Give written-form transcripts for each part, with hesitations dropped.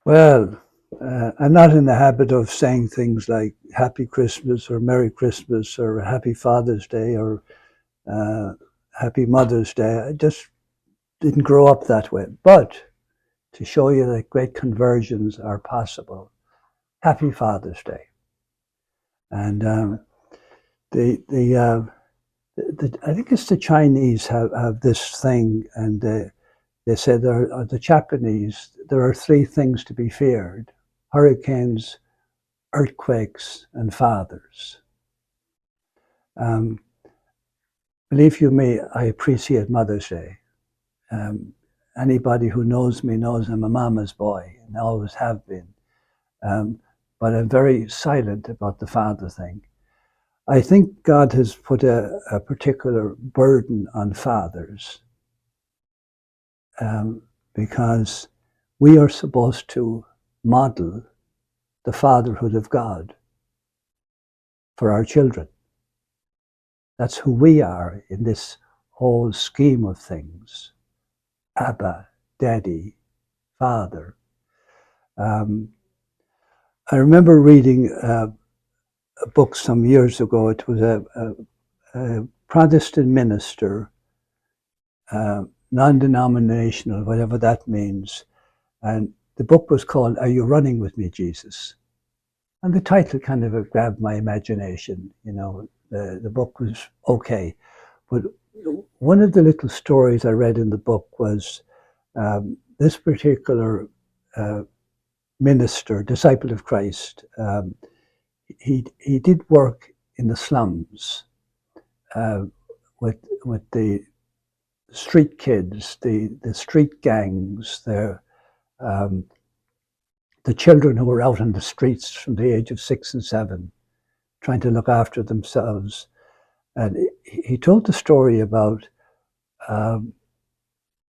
Well, I'm not in the habit of saying things like Happy Christmas or Merry Christmas or Happy Father's Day or uh, Happy Mother's Day. I just didn't grow up that way. But to show you that great conversions are possible, Happy Father's Day. And the I think it's the Chinese have this thing, and they say the Japanese, there are three things to be feared: hurricanes, earthquakes, and fathers. Um, Believe you me, I appreciate Mother's Day. Um, Anybody who knows me knows I'm a mama's boy and always have been. Um, but I'm very silent about the father thing. I think God has put a particular burden on fathers um, because we are supposed to model the fatherhood of God for our children. That's who we are in this whole scheme of things. Abba, Daddy, Father. Um, I remember reading a book some years ago. It was a Protestant minister, non-denominational, whatever that means. And the book was called Are You Running With Me, Jesus? And the title kind of grabbed my imagination. You know, the book was okay. But one of the little stories I read in the book was this particular uh, minister, disciple of Christ, he did work in the slums uh, with the street kids, the street gangs, um, the children who were out on the streets from the age of 6 and 7, trying to look after themselves. And he told the story um,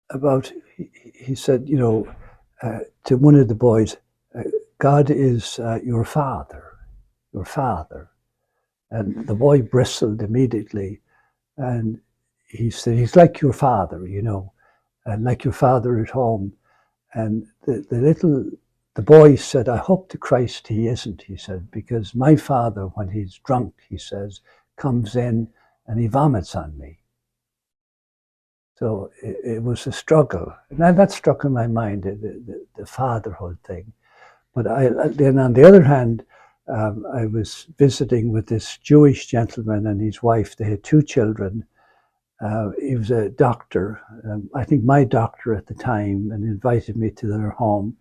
about he said, you know, to one of the boys, God is your father, your father. And the boy bristled immediately, and he said, he's like your father, you know, and like your father at home. And the boy said, I hope to Christ he isn't, he said, because my father, when he's drunk, he says, comes in and he vomits on me. So it was a struggle. And that struck in my mind, the fatherhood thing. But then on the other hand, I was visiting with this Jewish gentleman and his wife. They had two children. He was a doctor, I think my doctor at the time, and invited me to their home.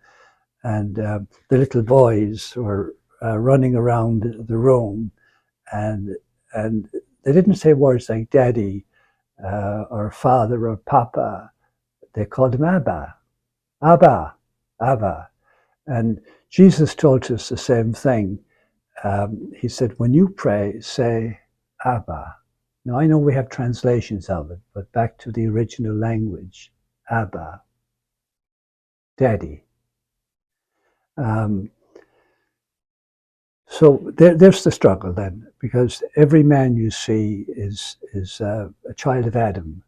And the little boys were running around the room, and and they didn't say words like daddy or father or papa. They called him Abba, Abba, Abba. And Jesus told us the same thing. He said, when you pray, say Abba. Now, I know we have translations of it, but back to the original language, Abba, Daddy. Um, so there's the struggle then, because every man you see is a child of Adam,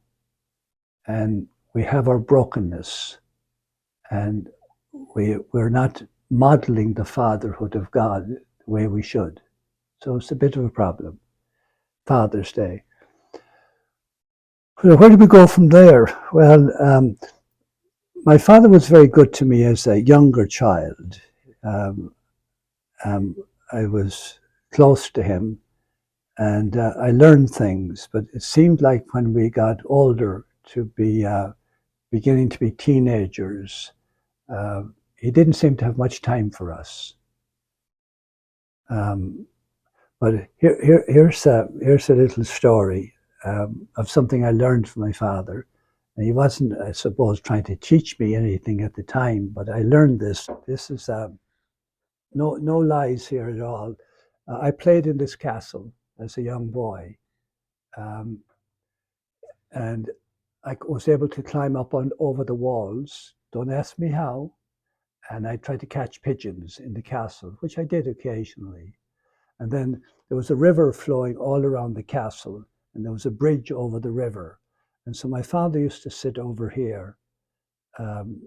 and we have our brokenness, and we're not modeling the fatherhood of God the way we should. So it's a bit of a problem. Father's Day. So where do we go from there? Well, my father was very good to me as a younger child. Um, um, I was close to him, and I learned things. But it seemed like when we got older, to be beginning to be teenagers, uh, he didn't seem to have much time for us. Um, but here's a little story of something I learned from my father. And he wasn't, I suppose, trying to teach me anything at the time, but I learned this. This is no lies here at all. I played in this castle as a young boy, um, and I was able to climb up on over the walls. Don't ask me how. And I tried to catch pigeons in the castle, which I did occasionally. And then there was a river flowing all around the castle, and there was a bridge over the river. And so my father used to sit over here, um,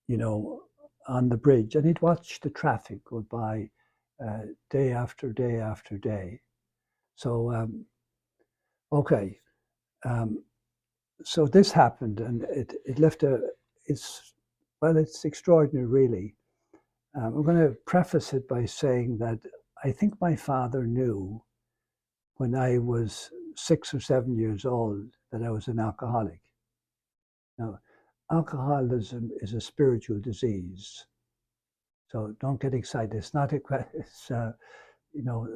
you know, on the bridge, and he'd watch the traffic go by day after day after day. So, okay. Um, so this happened, and it left it's extraordinary, really. I'm going to preface it by saying that I think my father knew when I was 6 or 7 years old that I was an alcoholic. Now, alcoholism is a spiritual disease, so don't get excited. It's not a, it's, you know,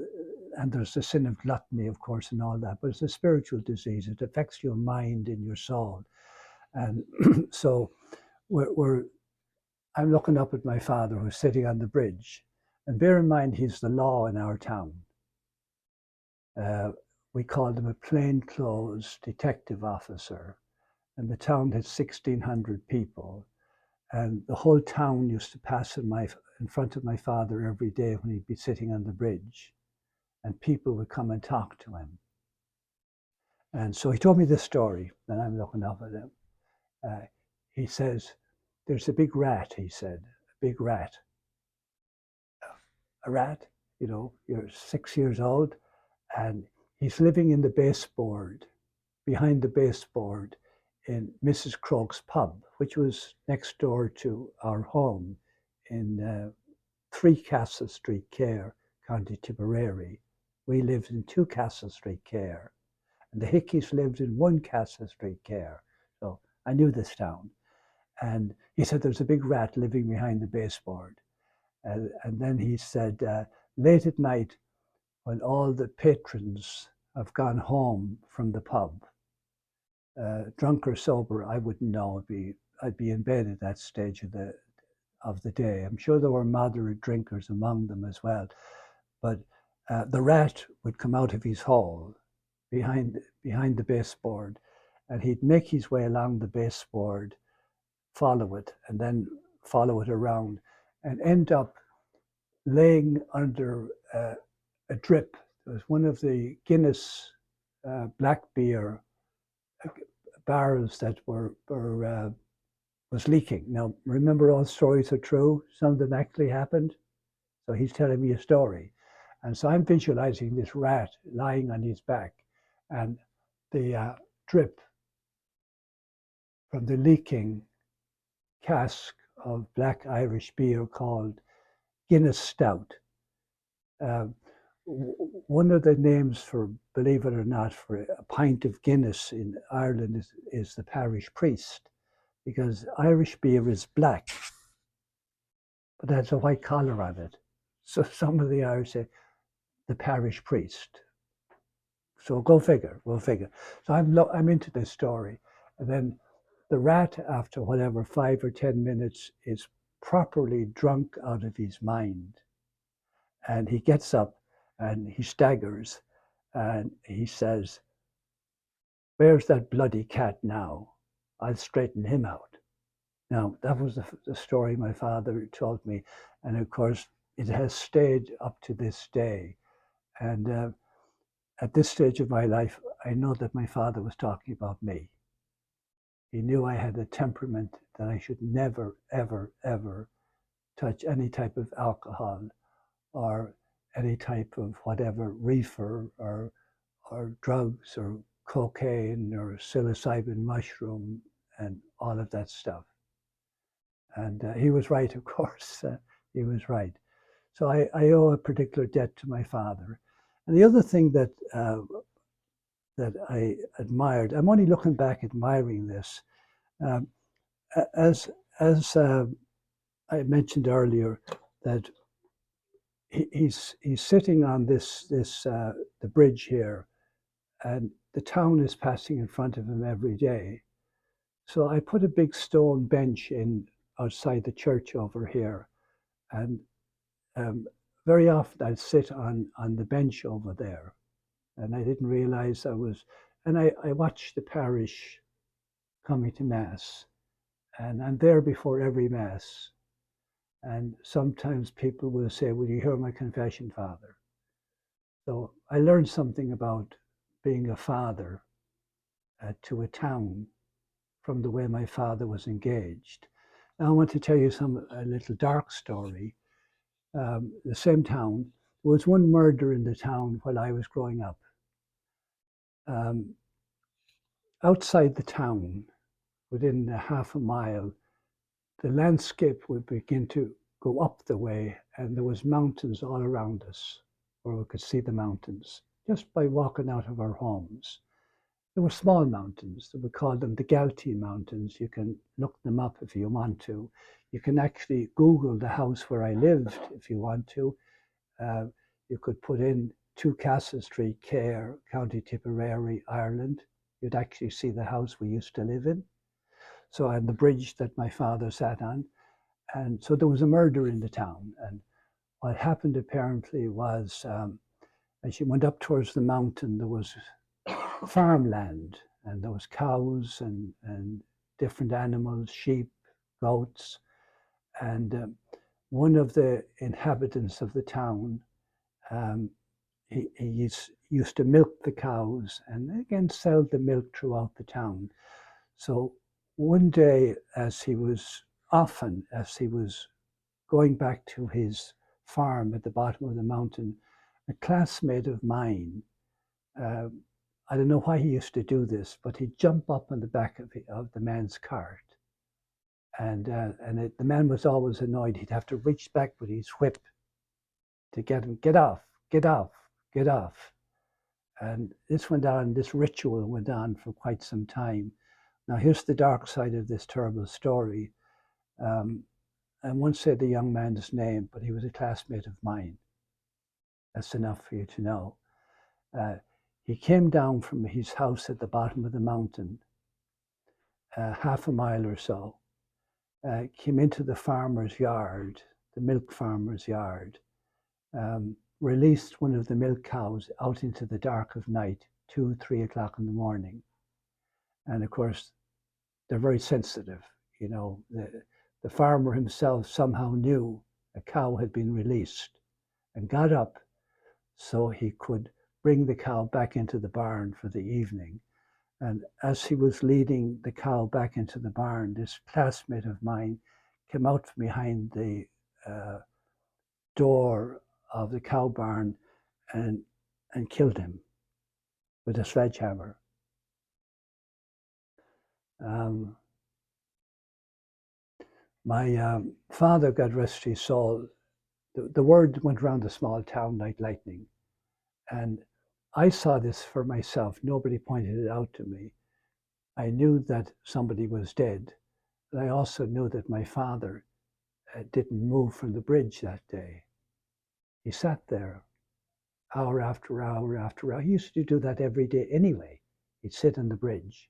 and there's the sin of gluttony, of course, and all that, but it's a spiritual disease. It affects your mind and your soul. And so I'm looking up at my father who's sitting on the bridge. And bear in mind, he's the law in our town. We called him a plainclothes detective officer. And the town had 1,600 people. And the whole town used to pass in front of my father every day when he'd be sitting on the bridge. And people would come and talk to him. And so he told me this story, and I'm looking up at him. He says, there's a big rat, he said, a big rat. A rat, you're 6 years old, and he's living in the baseboard, behind the baseboard in Mrs. Croke's pub, which was next door to our home in 3 Castle Street, Cahir, County Tipperary. We lived in 2 Castle Street, Cahir, and the Hickeys lived in 1 Castle Street, Cahir. So I knew this town. And he said there's a big rat living behind the baseboard. And then he said, late at night, when all the patrons have gone home from the pub, drunk or sober, I wouldn't know. I'd be in bed at that stage of the day. I'm sure there were moderate drinkers among them as well. But the rat would come out of his hole behind the baseboard, and he'd make his way along the baseboard, follow it, and then follow it around, and end up laying under a drip. It was one of the Guinness black beer barrels that was leaking. Now, remember, all stories are true. Some of them actually happened. So he's telling me a story. And so I'm visualizing this rat lying on his back, and the drip from the leaking cask of black Irish beer called Guinness Stout. One of the names for, believe it or not, for a pint of Guinness in Ireland is the parish priest, because Irish beer is black, but has a white collar on it. So some of the Irish say the parish priest. So go figure, we'll figure. So I'm into this story. And then the rat, after whatever, 5 or 10 minutes, is properly drunk out of his mind. And he gets up and he staggers and he says, where's that bloody cat now? I'll straighten him out. Now, that was the story my father told me. And of course, it has stayed up to this day. And at this stage of my life, I know that my father was talking about me. He knew I had a temperament that I should never, ever, ever touch any type of alcohol or any type of whatever, reefer or drugs or cocaine or psilocybin mushroom and all of that stuff. And he was right, of course. He was right. So I owe a particular debt to my father. And the other thing that I admired, I'm only looking back admiring this, as I mentioned earlier, that he's sitting on the bridge here, and the town is passing in front of him every day. So I put a big stone bench in outside the church over here, and very often I'd sit on the bench over there, and I didn't realize and I watched the parish coming to Mass, and I'm there before every Mass. And sometimes people will say, will you hear my confession, Father? So I learned something about being a father to a town from the way my father was engaged. Now I want to tell you a little dark story. The same town. There was one murder in the town while I was growing up. Um, Outside the town, within a half a mile, the landscape would begin to go up the way, and there was mountains all around us, where we could see the mountains just by walking out of our homes. There were small mountains. We called them the Galtee Mountains. You can look them up if you want to. You can actually Google the house where I lived if you want to. Uh, you could put in 2 Castle Street, Cahir, County Tipperary, Ireland. You'd actually see the house we used to live in. So, and the bridge that my father sat on. And so there was a murder in the town. And what happened apparently was, as you went up towards the mountain, there was farmland, and there was cows and different animals, sheep, goats. And one of the inhabitants of the town, um, he used to milk the cows and again sell the milk throughout the town. So one day, as he was going back to his farm at the bottom of the mountain, a classmate of mine, uh, I don't know why he used to do this, but he'd jump up on the back of the man's cart. The man was always annoyed. He'd have to reach back with his whip to get him, get off, get off, get off. And this ritual went on for quite some time. Now, here's the dark side of this terrible story. I won't say the young man's name, but he was a classmate of mine. That's enough for you to know. He came down from his house at the bottom of the mountain, half a mile or so, came into the farmer's yard, the milk farmer's yard, released one of the milk cows out into the dark of night, 2, 3 o'clock in the morning. And of course, they're very sensitive. You know, the farmer himself somehow knew a cow had been released and got up so he could bring the cow back into the barn for the evening. And as he was leading the cow back into the barn, this classmate of mine came out from behind the door of the cow barn and killed him with a sledgehammer. My father, God rest his soul, the word went around the small town like lightning. And I saw this for myself. Nobody pointed it out to me. I knew that somebody was dead, but I also knew that my father didn't move from the bridge that day. He sat there hour after hour after hour. He used to do that every day anyway. He'd sit on the bridge.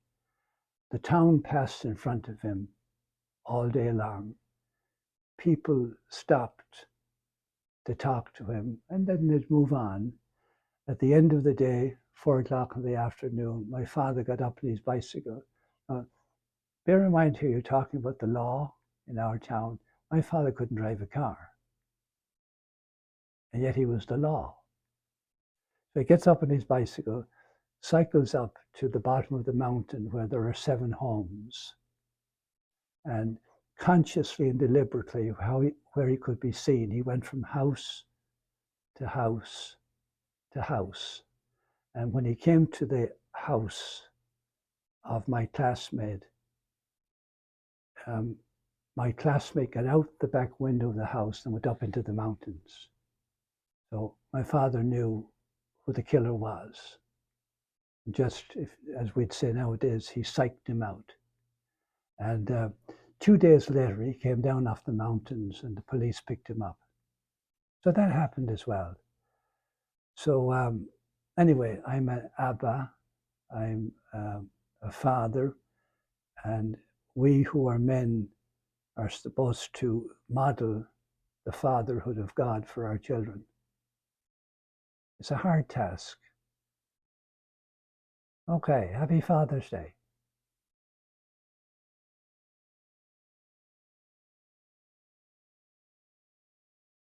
The town passed in front of him all day long. People stopped to talk to him, and then they'd move on. At the end of the day, 4 o'clock in the afternoon, my father got up on his bicycle. Bear in mind here, you're talking about the law in our town. My father couldn't drive a car, and yet he was the law. So he gets up on his bicycle, cycles up to the bottom of the mountain where there are 7 homes, and consciously and deliberately, where he could be seen, he went from house to house to house. And when he came to the house of my classmate got out the back window of the house and went up into the mountains. So my father knew who the killer was. Just as we'd say nowadays, he psyched him out. And 2 days later, he came down off the mountains and the police picked him up. So that happened as well. So anyway, I'm an Abba, I'm a father, and we who are men are supposed to model the fatherhood of God for our children. It's a hard task. Okay, happy Father's Day.